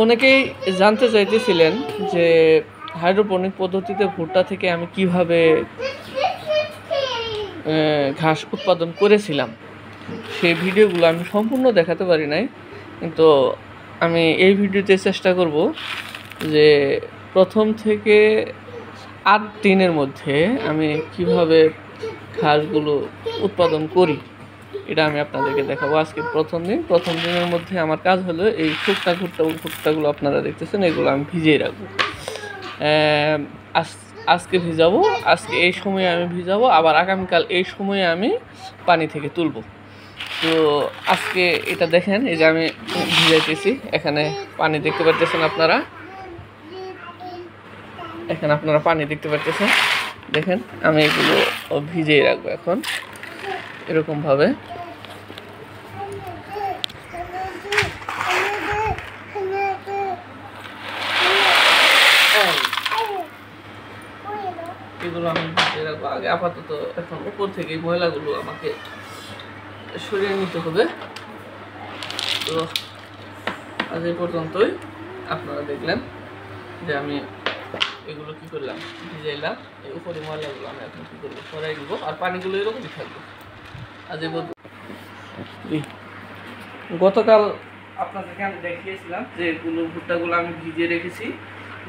অনেকেই জানতে চাইতেছিলেন যে হাইড্রোপনিক পদ্ধতিতে ভুট্টা থেকে আমি কিভাবে ঘাস উৎপাদন করেছিলাম। সেই ভিডিওগুলো আমি সম্পূর্ণ দেখাতে পারি নাই, কিন্তু আমি এই ভিডিওতে চেষ্টা করব যে প্রথম থেকে 8 দিনের মধ্যে আমি কিভাবে ঘাসগুলো উৎপাদন করি এটা আমি আপনাদেরকে দেখাবো। আজকে প্রথম দিনের মধ্যে আমার কাজ হলো এই ভুট্টাগুলো আপনারা দেখতেছেন, এগুলো আমি ভিজিয়ে রাখবো। আজকে ভিজাবো, আজকে এই সময়ে আমি ভিজাবো, আবার আগামীকাল এই সময়ে আমি পানি থেকে তুলবো। তো আজকে এটা দেখেন, এই যে আমি ভিজাইতেছি, এখানে পানি দেখতে পাচ্ছেন আপনারা, এখানে আপনারা পানি দেখতে পাচ্ছেন। দেখেন আমি এগুলো ভিজিয়ে রাখবো এখন এরকমভাবে। এগুলো আমি ভিজিয়ে রাখবো আগে আপাতত। এখন উপর থেকে ময়লাগুলো আমাকে সরিয়ে নিতে হবে। তো আজ এই পর্যন্তই। আপনারা দেখলেন যে আমি এগুলো কি করলাম, ভিজাইলাম। এই উপরে ময়লাগুলো আমি এখন কি করবো, সরাই দিব, আর পানিগুলো এরকমই থাকবে। আজ এই গতকাল আপনাদেরকে আমি দেখিয়েছিলাম যে ভুট্টাগুলো আমি ভিজিয়ে রেখেছি,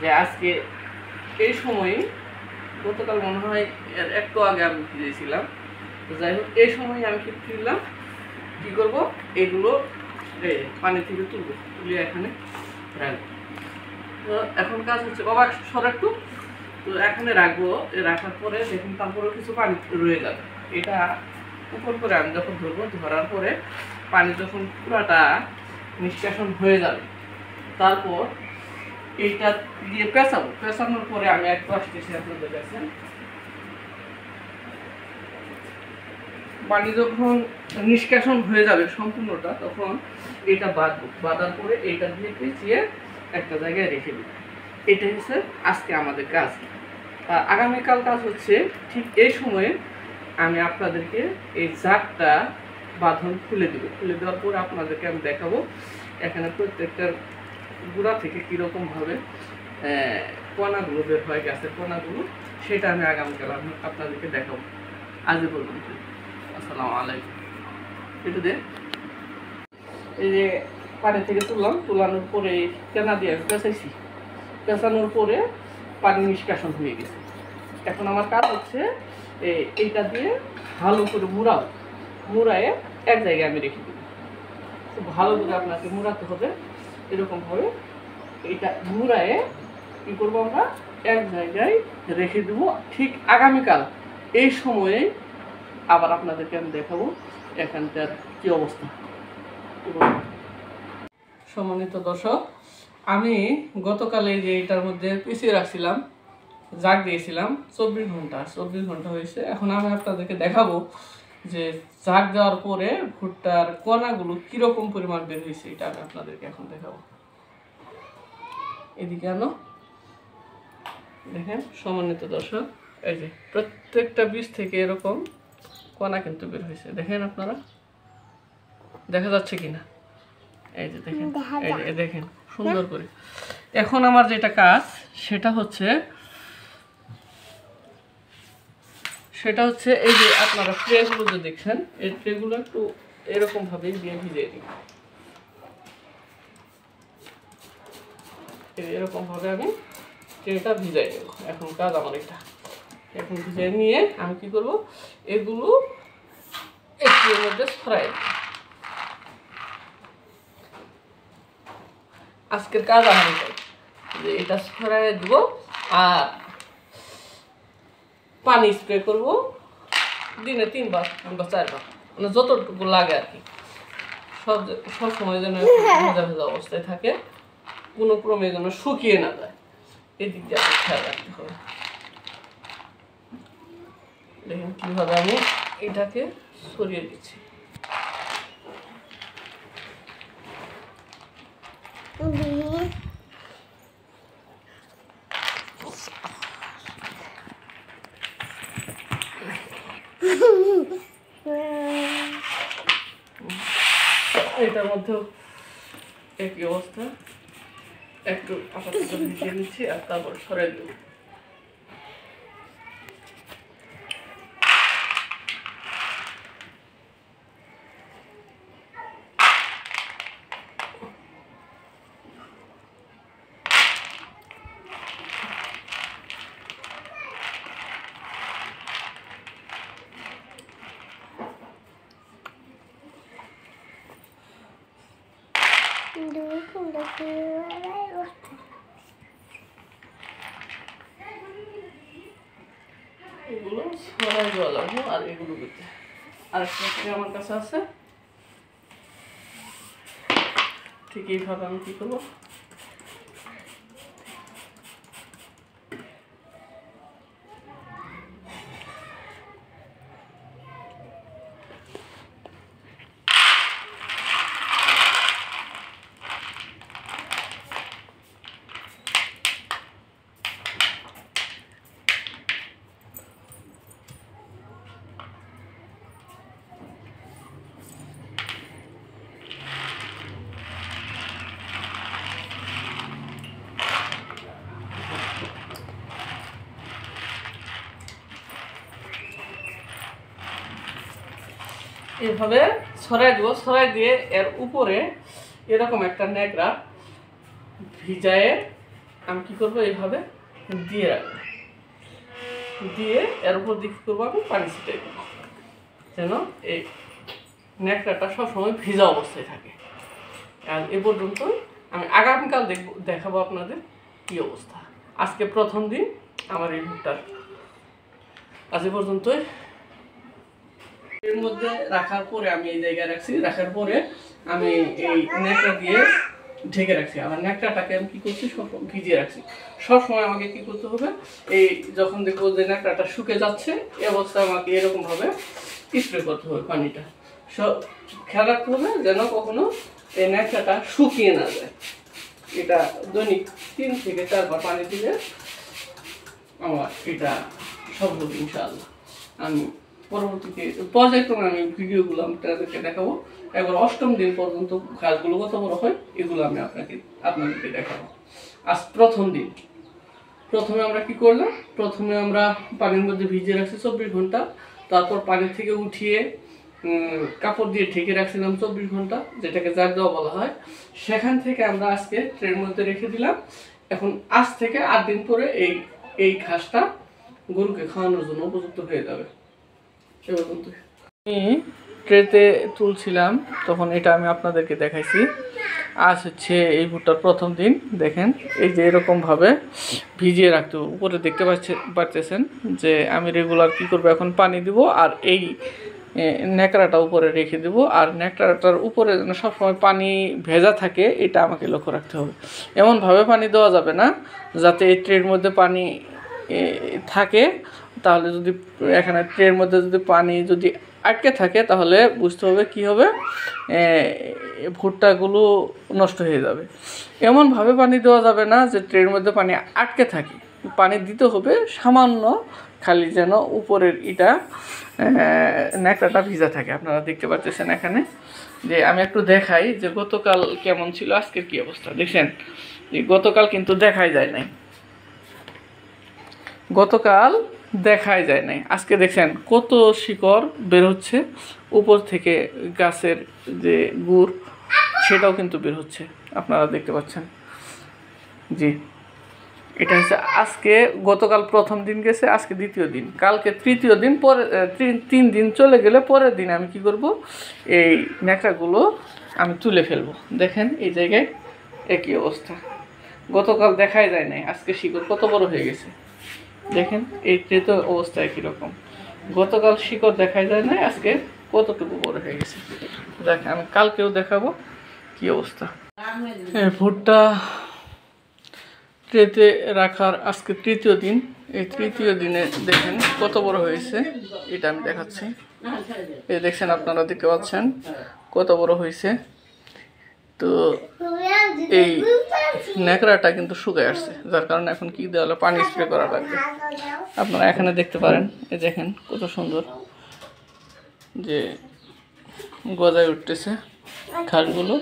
যে আজকে এই সময়ে, গতকাল মনে হয় এর একটু আগে আমি ভিজিয়েছিলাম। তো যাই হোক, এই সময় আমি কি করবো, এগুলো পানি থেকে তুলে এখানে রাখবো। তো এখন কাজ হচ্ছে, বাবা সর একটু, তো এখানে রাখবো। রাখার পরে দেখুন তারপরেও কিছু পানি রয়ে যাবে। এটা উপর করে আমি যখন ধরবো, ধরার পরে পানি যখন পুরাটা নিষ্কাশন হয়ে যাবে, তারপর এইটা দিয়ে পেঁচানোর পরে আমি একটু আসতেছি আপনাদের কাছে। পানি যখন নিষ্কাশন হয়ে যাবে সম্পূর্ণটা, তখন এটা বাঁধার পরে এইটা দিয়ে পেঁচিয়ে একটা জায়গায় রেখে দেব। এটা হচ্ছে আজকে আমাদের কাজ। আগামীকাল কাজ হচ্ছে ঠিক এই সময়ে আমি আপনাদেরকে এই জাগটা বাঁধন খুলে দেওয়ার পরে আপনাদেরকে আমি দেখাবো এখানে প্রত্যেকটার গুঁড়া থেকে কীরকমভাবে কণাগুলো বের হয়, গাছের কণাগুলো, সেটা আমি আগামীকাল আপনাদেরকে দেখাবো। আজ পর্যন্ত, আসসালামু আলাইকুম। একটু দে, এই যে পানি থেকে তুলানোর পরে কেনা দিয়ে পেঁচাইছি, পেঁচানোর পরে পানি নিষ্কাশন হয়ে গেছে। এখন আমার কাজ হচ্ছে এইটা দিয়ে ভালো করে মুড়ায়ে এক জায়গায় আমি রেখে দেবো। খুব ভালো করে আপনাকে মুড়াতে হবে এরকমভাবে। এইটা মুড়ায়ে কী করবো, আমরা এক জায়গায় রেখে দেবো। ঠিক আগামীকাল এই সময়ে আবার আপনাদেরকে আমি দেখাবো এখানকার কী অবস্থা। সম্মানিত দর্শক, আমি গতকালে যে এটার মধ্যে পিছিয়ে রাখছিলাম, জাগ দিয়েছিলাম 24 ঘন্টা হয়েছে। এখন আমি আপনাদেরকে দেখাবো যে জাগ দেওয়ার পরে ভুট্টার কণাগুলো কীরকম পরিমাণ বের হয়েছে, এটা আমি আপনাদেরকে এখন দেখাবো। এদিকে আনো, দেখেন সম্মানিত দর্শক, এই যে প্রত্যেকটা বীজ থেকে এরকম কণা কিন্তু বের হয়েছে। দেখেন আপনারা, দেখা যাচ্ছে কিনা? এই যে দেখেন, এই দেখেন সুন্দর করে। এখন আমার যেটা কাজ সেটা হচ্ছে এই যে আপনারা ট্রেগুলো যে দেখছেন, এই ট্রেগুলো একটু এরকমভাবে দিয়ে ভিজিয়ে দিই। এরকমভাবে আমি ট্রেটা ভিজাই দেবো। এখন কাজ আমার এটা, এখন ভিজিয়ে নিয়ে আমি কি করব, এগুলো এর মধ্যে ছড়াই দেব। আজকের কাজ আমার এটাই, যে এটা ছড়াই দেবো আর পানি স্প্রে করব দিনে 3 বার কিংবা 4 বার, মানে যতটুকু লাগে আর কি। সব সময় যেন ভেজা ভেজা অবস্থায় থাকে, কোনো ক্রমে যেন শুকিয়ে না যায়, এদিক দিয়ে খেয়াল রাখতে হবে। দেখেন কীভাবে আমি এটাকে সরিয়ে দিচ্ছি। এটার মধ্যেও একই অবস্থা। একটু আপাতত ভিজিয়ে নিচ্ছি আর তারপর সরাই দেবো। এগুলো ছড়াই দেওয়া লাগবো আর এগুলো দিতে। আর একটা আমার কাছে আছে, ঠিক এইভাবে আমি কি করবো, এভাবে ছড়াই দেবো। ছড়াই দিয়ে এর উপরে এরকম একটা ন্যাকড়া ভিজায়ে আমি কি করবো, এইভাবে দিয়ে রাখবো। দিয়ে এর উপর দিয়ে কি করবো, আমি পানি ছিটাই দেবো যেন এই ন্যাকড়াটা সবসময় ভিজা অবস্থায় থাকে। আর এ পর্যন্ত আমি আগামীকাল দেখাবো আপনাদের কী অবস্থা। আজকে প্রথম দিন আমার এই ভুট্টার। আজ এ পর্যন্তই। এর মধ্যে রাখার পরে আমি এই জায়গায় রাখছি, রাখার পরে আমি এই ন্যাকড়া দিয়ে ঢেকে রাখছি। আমার ন্যাকড়াটাকে আমি কি করছি, সব ভিজিয়ে রাখছি। সবসময় আমাকে কি করতে হবে, এই যখন দেখবো যে ন্যাকড়াটা শুকে যাচ্ছে এই অবস্থায় আমাকে এরকমভাবে স্প্রে করতে হবে পানিটা। সব খেয়াল রাখতে হবে যেন কখনো এই ন্যাকড়াটা শুকিয়ে না যায়। এটা দৈনিক 3 থেকে 4 বার পানি দিলে আমার এটা সম্ভব ইনশাআল্লাহ। আমি পরবর্তীতে পর্যায়ক্রমে আমি ভিডিওগুলো আপনাদেরকে দেখাবো। একবার 8ম দিন পর্যন্ত গাছগুলো কত বড় হয় এগুলো আমি আপনাদেরকে দেখাবো। আজ প্রথম দিন। প্রথমে আমরা কি করলাম, প্রথমে আমরা পানির মধ্যে ভিজিয়ে রাখছি 24 ঘন্টা। তারপর পানি থেকে উঠিয়ে কাপড় দিয়ে ঢেকে রাখছিলাম 24 ঘন্টা, যেটাকে জাগ দেওয়া বলা হয়। সেখান থেকে আমরা আজকে ট্রের মধ্যে রেখে দিলাম। এখন আজ থেকে 8 দিন পরে এই ঘাসটা গরুকে খাওয়ানোর জন্য উপযুক্ত হয়ে যাবে। আমি ট্রেতে তুলছিলাম তখন এটা আমি আপনাদেরকে দেখাইছি। আজ হচ্ছে এই ভুট্টার প্রথম দিন। দেখেন এই যে এরকমভাবে ভিজিয়ে রাখতে হবে। উপরে দেখতে পাচ্ছেন যে আমি রেগুলার কি করবো, এখন পানি দিব আর এই ন্যাকড়াটা উপরে রেখে দেবো। আর ন্যাকড়াটার উপরে যেন সবসময় পানি ভেজা থাকে এটা আমাকে লক্ষ্য রাখতে হবে। এমনভাবে পানি দেওয়া যাবে না যাতে এই ট্রের মধ্যে পানি থাকে। তাহলে যদি এখানে ট্রের মধ্যে যদি পানি যদি আটকে থাকে তাহলে বুঝতে হবে কি হবে, ভুট্টাগুলো নষ্ট হয়ে যাবে। এমনভাবে পানি দেওয়া যাবে না যে ট্রের মধ্যে পানি আটকে থাকে। পানি দিতে হবে সামান্য, খালি যেন উপরের ন্যাকড়াটা ভিজা থাকে। আপনারা দেখতে পাচ্ছেন এখানে যে আমি একটু দেখাই যে গতকাল কেমন ছিল, আজকের কি অবস্থা। দেখছেন যে গতকাল কিন্তু দেখাই যায় নাই, গতকাল দেখাই যায় নাই। আজকে দেখছেন কত শিকড় বের হচ্ছে উপর থেকে, গাছের যে গুড় সেটাও কিন্তু বের হচ্ছে, আপনারা দেখতে পাচ্ছেন। জি, এটা হচ্ছে আজকে, গতকাল প্রথম দিন গেছে, আজকে দ্বিতীয় দিন, কালকে তৃতীয় দিন। পরে 3 দিন চলে গেলে পরের দিন আমি কি করব, এই ন্যাকড়াগুলো আমি তুলে ফেলবো। দেখেন এই জায়গায় একই অবস্থা, গতকাল দেখাই যায় নাই, আজকে শিকড় কত বড় হয়ে গেছে। দেখেন এই তৃতীয় অবস্থা একই রকম, গতকাল শিকড় দেখাই যায় নাই, আজকে কতটুকু বড় হয়ে গেছে। দেখেন আমি কালকেও দেখাবো কি অবস্থা। ভুট্টা ট্রেতে রাখার আজকে তৃতীয় দিন। এই তৃতীয় দিনে দেখেন কত বড় হয়েছে, এটা আমি দেখাচ্ছি। এই দেখছেন, আপনারা দেখতে পাচ্ছেন কত বড় হয়েছে। তো এই ন্যাকড়াটা কিন্তু শুকায় আসছে, যার কারণে এখন কি দেওয়া হলো, পানি স্প্রে করা লাগবে। আপনারা এখানে দেখতে পারেন, এই দেখেন কত সুন্দর যে গজায় উঠতেছে ঘাসগুলো।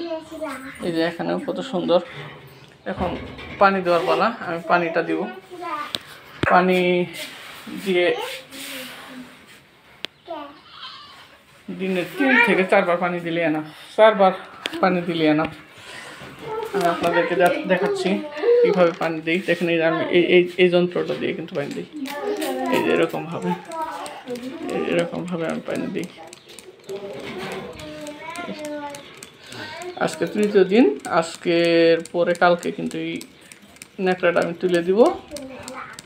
এই যে এখানেও কত সুন্দর এখন পানি দেওয়ার পালা। আমি পানিটা দিব, পানি দিয়ে দিনে 3 থেকে 4 বার পানি দিলে না, 4 বার পানি দিলে না। আমি আপনাদেরকে দেখাচ্ছি কীভাবে পানি দিই। দেখেন এই আমি এই যন্ত্রটা দিয়ে কিন্তু পানি দিই, এই যে এরকমভাবে আমি পানি দিই। আজকে 3য় দিন, আজকের পরে কালকে কিন্তু এই ন্যাকড়াটা আমি তুলে দিব,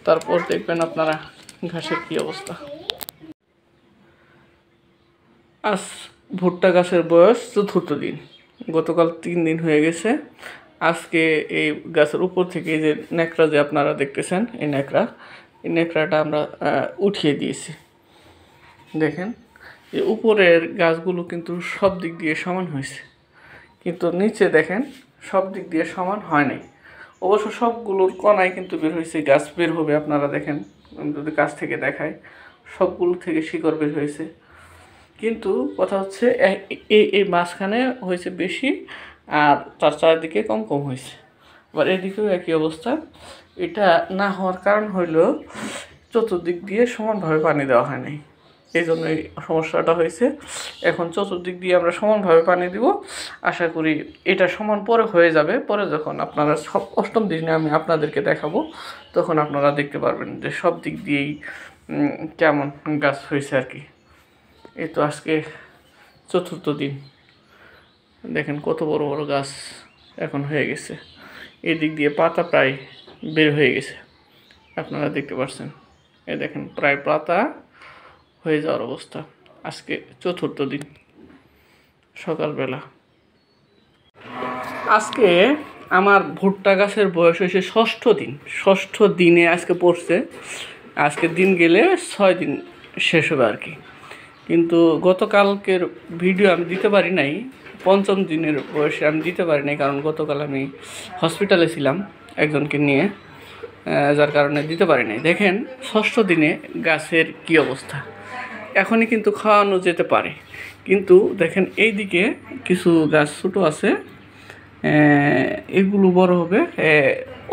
তারপর দেখবেন আপনারা ঘাসের কী অবস্থা। আজ ভুট্টা গাছের বয়স 4র্থ দিন, গতকাল 3 দিন হয়ে গেছে। আজকে এই গাছের উপর থেকে এই যে ন্যাকড়া যে আপনারা দেখতেছেন, এই ন্যাকড়াটা আমরা উঠিয়ে দিয়েছি। দেখেন এই উপরের গাছগুলো কিন্তু সব দিক দিয়ে সমান হয়েছে, কিন্তু নিচে দেখেন সব দিক দিয়ে সমান হয় নাই। অবশ্য সবগুলোর কণায় কিন্তু বের হয়েছে, গাছ বের হবে। আপনারা দেখেন, যদি কাছ থেকে দেখায়, সবগুলো থেকে শিকড় বের হয়েছে। কিন্তু কথা হচ্ছে এই মাঝখানে হয়েছে বেশি, আর তার চারিদিকে কম হয়েছে। আবার এদিকেও একই অবস্থা। এটা না হওয়ার কারণ হইল চতুর্দিক দিয়ে সমানভাবে পানি দেওয়া হয় নাই, এই জন্য এই সমস্যাটা হয়েছে। এখন চতুর্দিক দিয়ে আমরা সমানভাবে পানি দিব, আশা করি এটা সমান পরে হয়ে যাবে। পরে যখন আপনারা 8ম দিনে আমি আপনাদেরকে দেখাবো, তখন আপনারা দেখতে পারবেন যে সব দিক দিয়েই কেমন গাছ হয়েছে আর কি। এই তো আজকে 4র্থ দিন, দেখেন কত বড় বড় গাছ এখন হয়ে গেছে। এদিক দিয়ে পাতা প্রায় বের হয়ে গেছে, আপনারা দেখতে পাচ্ছেন। এই দেখেন প্রায় পাতা হয়ে যাওয়ার অবস্থা। আজকে 4র্থ দিন সকালবেলা। আজকে আমার ভুট্টা গাছের বয়স হয়েছে 6ষ্ঠ দিন। 6ষ্ঠ দিনে আজকে পড়ছে। আজকে দিন গেলে 6 দিন শেষ হবে আর কি। কিন্তু গতকালকের ভিডিও আমি দিতে পারি নাই, 5ম দিনের বয়সে আমি দিতে পারি নাই, কারণ গতকাল আমি হসপিটালে ছিলাম একজনকে নিয়ে, যার কারণে দিতে পারি নাই। দেখেন 6ষ্ঠ দিনে গাছের কি অবস্থা। এখনই কিন্তু খাওয়ানো যেতে পারে, কিন্তু দেখেন এই দিকে কিছু গাছ ছোটো আছে, এগুলো বড় হবে।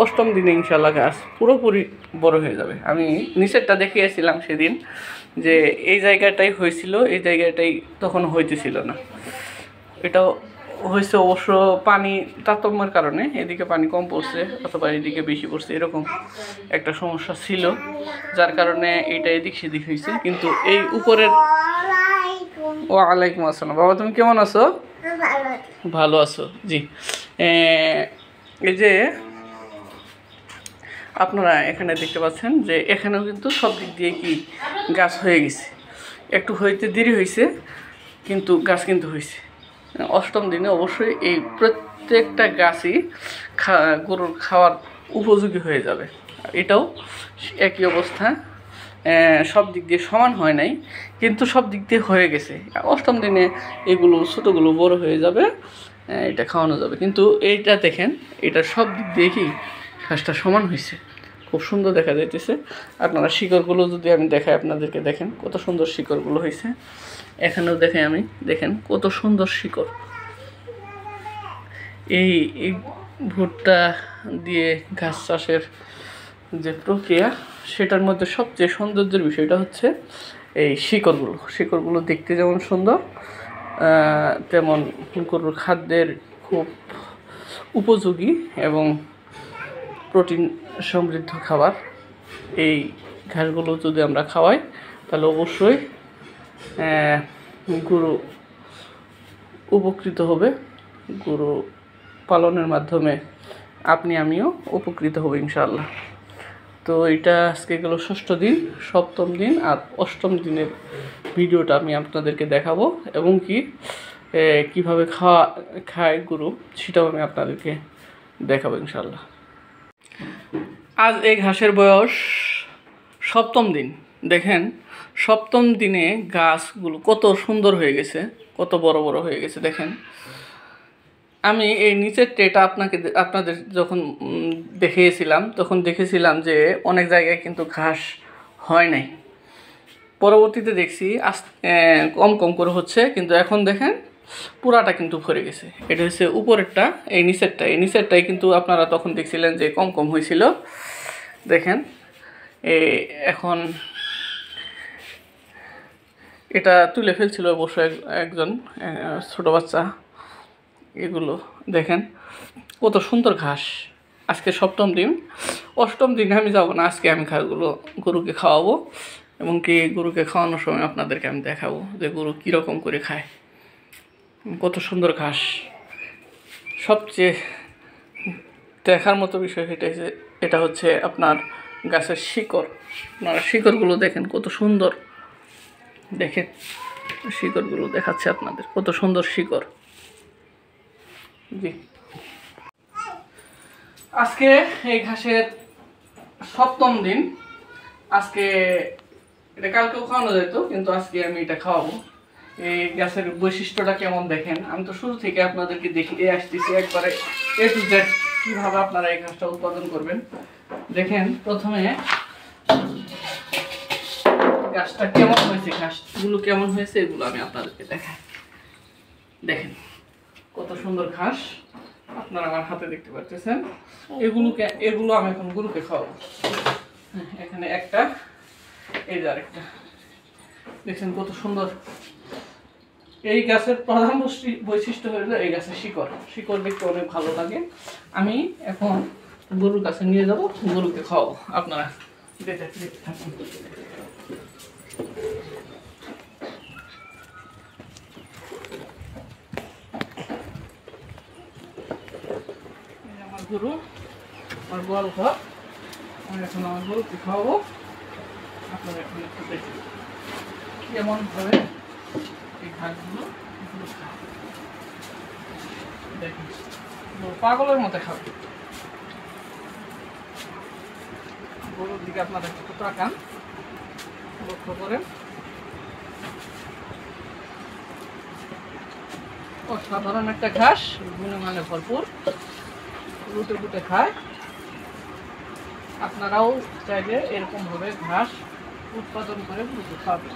8ম দিনে ইনশাল্লাহ গাছ পুরোপুরি বড় হয়ে যাবে। আমি নিচেরটা দেখিয়েছিলাম সেদিন, যে এই জায়গাটাই হয়েছিল, এই জায়গাটাই তখন হইতেছিল না। এটাও হয়েছে অবশ্য পানি তারতম্যের কারণে, এদিকে পানি কম পড়ছে অথবা এদিকে বেশি পড়ছে, এরকম একটা সমস্যা ছিল, যার কারণে এইটা এদিক সেদিক হয়েছে। কিন্তু এই উপরের ওয়ালাইকুম আসসালাম। বাবা তুমি কেমন আছো? ভালো আছো? জি। এই যে আপনারা এখানে দেখতে পাচ্ছেন যে এখানেও কিন্তু সব দিক দিয়ে কি গাছ হয়ে গেছে। একটু হইতে দেরি হয়েছে, কিন্তু গাছ কিন্তু হয়েছে। 8ম দিনে অবশ্যই এই প্রত্যেকটা গাছই গরুর খাওয়ার উপযোগী হয়ে যাবে। এটাও একই অবস্থা, সব দিক দিয়ে সমান হয় নাই, কিন্তু সব দিক দিয়ে হয়ে গেছে। 8ম দিনে এগুলো ছোটোগুলো বড় হয়ে যাবে, এটা খাওয়ানো যাবে। কিন্তু এইটা দেখেন, এটা সব দিক দিয়ে কি ঘাসটা সমান হয়েছে, খুব সুন্দর দেখা যাইতেছে। আপনারা শিকড়গুলো যদি আমি দেখাই আপনাদেরকে, দেখেন কত সুন্দর শিকড়গুলো হয়েছে। এখানেও দেখাই আমি, দেখেন কত সুন্দর শিকড়। এই ভুট্টা দিয়ে ঘাস চাষের যে প্রক্রিয়া, সেটার মধ্যে সবচেয়ে সৌন্দর্যের বিষয়টা হচ্ছে এই শিকড়গুলো দেখতে যেমন সুন্দর, তেমন গরুর খাদ্যের খুব উপযোগী এবং প্রোটিন সমৃদ্ধ খাবার। এই ঘাসগুলো যদি আমরা খাওয়াই, তাহলে অবশ্যই গরু উপকৃত হবে। গরু পালনের মাধ্যমে আপনি আমিও উপকৃত হব ইনশাআল্লাহ। তো এটা আজকে গেল 6ষ্ঠ দিন, 7ম দিন আর 8ম দিনের ভিডিওটা আমি আপনাদেরকে দেখাবো, এবং কি কীভাবে খায় গরু, সেটাও আমি আপনাদেরকে দেখাবো ইনশাআল্লাহ। আজ এই ঘাসের বয়স 7ম দিন। দেখেন 7ম দিনে গাছগুলো কত সুন্দর হয়ে গেছে, কত বড় বড় হয়ে গেছে। দেখেন আমি এই নিচের ট্রেটা আপনাদের যখন দেখিয়েছিলাম, তখন দেখেছিলাম যে অনেক জায়গায় কিন্তু ঘাস হয় নাই। পরবর্তীতে দেখছি কম করে হচ্ছে, কিন্তু এখন দেখেন পুরাটা কিন্তু ভরে গেছে। এটা হচ্ছে উপরেরটা, এই নিচেরটাই কিন্তু আপনারা তখন দেখছিলেন যে কম কম হয়েছিল। দেখেন এখন এটা তুলে ফেলছিল অবশ্য একজন ছোট বাচ্চা। এগুলো দেখেন কত সুন্দর ঘাস। আজকে 7ম দিন, 8ম দিনে আমি যাব না, আজকে আমি ঘাসগুলো গরুকে খাওয়াবো, এবং কি গরুকে খাওয়ানোর সময় আপনাদেরকে আমি দেখাবো যে গরু কীরকম করে খায়। কত সুন্দর ঘাস। সবচেয়ে দেখার মতো বিষয় এটা হচ্ছে আপনার গাছের শিকড়। আপনারা শিকড়গুলো দেখেন কত সুন্দর। দেখেন শিকড়গুলো দেখাচ্ছে আপনাদের, কত সুন্দর শিকড়। জি, আজকে এই ঘাসের 7ম দিন। আজকে এটা কালকেও খাওয়ানো যেত, কিন্তু আজকে আমি এটা খাওয়াবো। এই গাছের বৈশিষ্ট্যটা কেমন দেখেন। আমি তো শুরু থেকে আপনাদেরকে দেখিয়ে আসতেছি একবারে A to Z কীভাবে আপনারা এই ঘাসটা উৎপাদন করবেন। দেখেন প্রথমে গাছটা কেমন হয়েছে, ঘাসগুলো কেমন হয়েছে এগুলো আমি আপনাদেরকে দেখাই। দেখেন কত সুন্দর ঘাস আপনারা আমার হাতে দেখতে পাচ্ছেন। এগুলো আমি এখন গরুকে খাওয়াবো। এখানে একটা, এই যে আরেকটা। দেখছেন কত সুন্দর। এই গাছের প্রধান বৈশিষ্ট্য হলো এই গাছের শিকড় দেখতে অনেক ভালো লাগে। আমি এখন গরুর কাছে নিয়ে যাব, গরুকে খাওয়াবো। আপনারা দেখতে থাকুন। আমার গরু, আমার গোয়াল ঘর। আমি এখন আমার গরুকে খাওয়াবো। আপনারা এখন একটু দেখুন কেমন ভাবে এই ঘাসগুলো দেখুন, পাগলের মতো খাবে। গরুর দিকে আপনারা একটু তাকান, লক্ষ্য করেন। অসাধারণ একটা ঘাস, গুণমানে ভরপুর, রুটে রুটে খায়। আপনারাও চাইলে এরকম ভাবে ঘাস উৎপাদন করে গরুকে খাওয়াবেন।